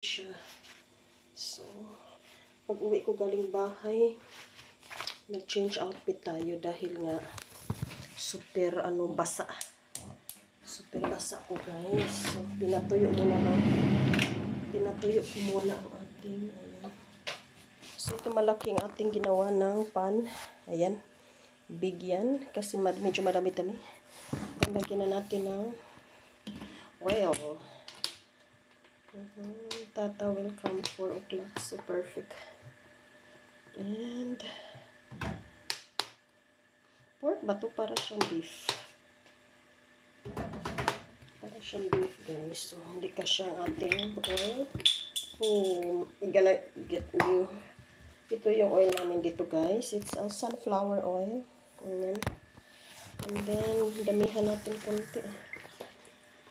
siya. So, pag-uwi ko galing bahay, nag-change outfit tayo dahil nga super basa. Super basa ko, guys. So, pinatuyo ko muna ang ating So, ito malaking ating ginawa ng pan. Ayan. Big yan. Kasi medyo madami-dami. Lagyan na natin ng oil. Tata will come 4 o'clock. So, perfect. And pork ba ito? Para siyang beef. Para siyang beef, guys. So, hindi ka siyang ating oil. I'm gonna get you. Ito yung oil namin dito, guys. It's a sunflower oil. Ayan. And then, damihan natin konti.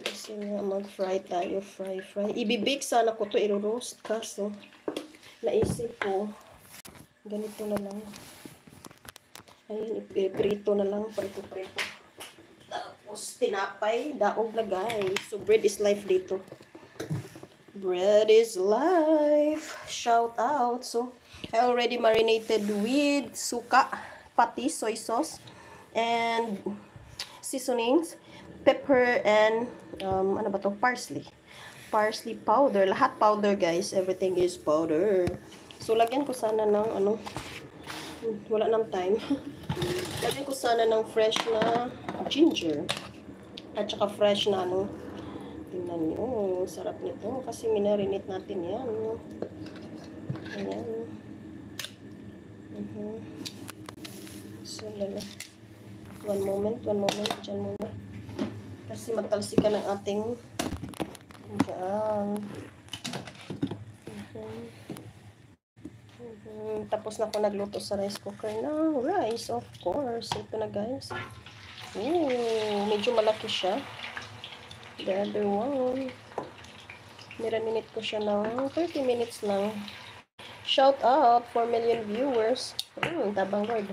Kasi nga, mag-fry tayo. Fry. Ibibake sana ko ito. I-roast ka. So, naisip ko, ganito na lang. Ayun, prito na lang. Prito. Tapos, tinapay. Daog na, guys. So, bread is life dito. Bread is life. Shout out. So, I already marinated with suka, patis, soy sauce, and seasonings, pepper, and ano ba to? Parsley. Parsley powder. Lahat powder, guys. Everything is powder. So, lagyan ko sana ng wala nang time. Lagyan ko sana ng fresh na ginger. At saka fresh na tingnan nyo. Sarap nito. Kasi minarinate natin yan. Ayan. So, one moment. Diyan muna. Kasi magtalsikan ng ating dyan. Tapos na ako nagluto sa rice cooker ng rice, of course. Ito na, guys. Medyo malaki siya. The other one, nilaminate ko siya ng 30 minutes lang. Shout out 4 million viewers. Tabang word.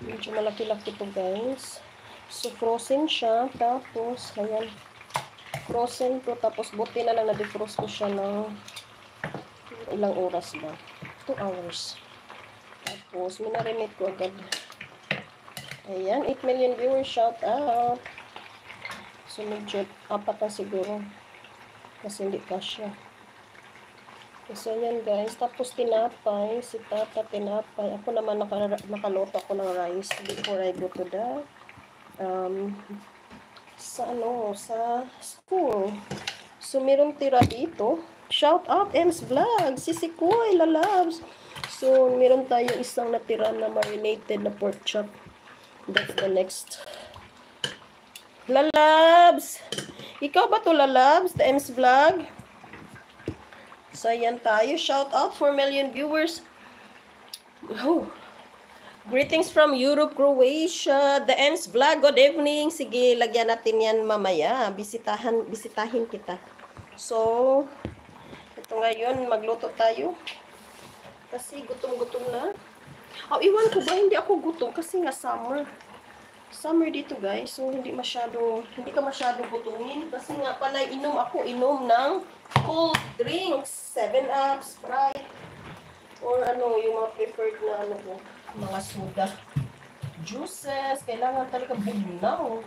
Medyo malaki-laki to, guys. So, frozen siya. Tapos, ayan. Frozen to. Tapos, buti na lang na-defrost ko siya ng ilang oras ba? 2 hours. Tapos, minarinate ko agad. Ayan. 8 million viewers. Shout out. So, medyo 4 na siguro. Kasi hindi kasya. So, yan, guys. Tapos, tinapay. Si Tata, tinapay. Ako naman nakaluto ako ng rice before I go to the sa school. So, meron tira dito. Shout out, Ems Vlog. Sisi Koy, lalabs. So, meron tayo isang natira na marinated na pork chop. That's the next. Lalabs! Ikaw ba to, lalabs? The Ems Vlog? So, ayan tayo. Shout out 4 million viewers. Greetings from Europe, Croatia. The Ems Vlog. Good evening. Sige, lagyan natin yan mamaya. Bisitahin kita. So, ito ngayon, magluto tayo. Kasi gutom-gutom na. Iwan ko ba? Hindi ako gutom kasi nga summer. Summer dito, guys. So, hindi ka masyado gutumin. Kasi nga pala, inom ng cold drinks. 7-Up, Sprite. Or yung mga preferred na mga soda. Juices. Kailangan talaga bugnaw.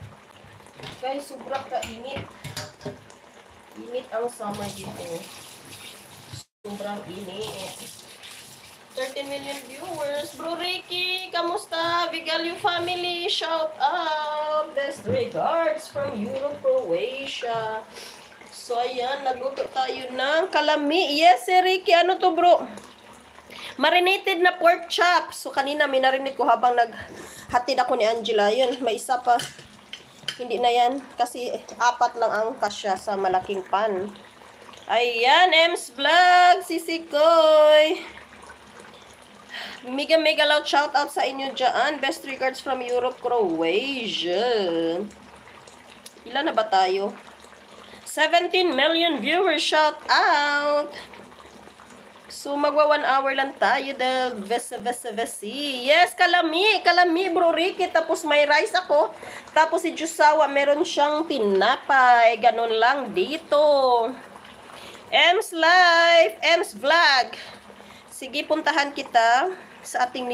Guys, sobrang kainit. Init ang summer dito. Sobrang init. 13 million viewers. Bro Ricky, kamusta? Vigalio family, shout out. Best regards from Europe, Croatia. So, ayan, nagluto tayo ng kalami. Yes, Ricky, ano to, bro? Marinated na pork chop. So, kanina minarinate ko habang naghatid ako ni Angela. Yun, may isa pa. Hindi na yan. Kasi 4 lang ang kasya sa malaking pan. Ayan, Ems Vlog, Sisi Koy. Mega loud shout out sa inyo dyan. Best regards from Europe, Croatia. Ilan na ba tayo? 17 million viewers, shout out. So, magwa 1 hour lang tayo. The vesi. Yes, kalami, bro Ricky. Tapos may rice ako. Tapos si Jusawa, meron siyang tinapay. Ganun lang dito. Ems Live, Ems Vlog. Sige, puntahan kita sa ating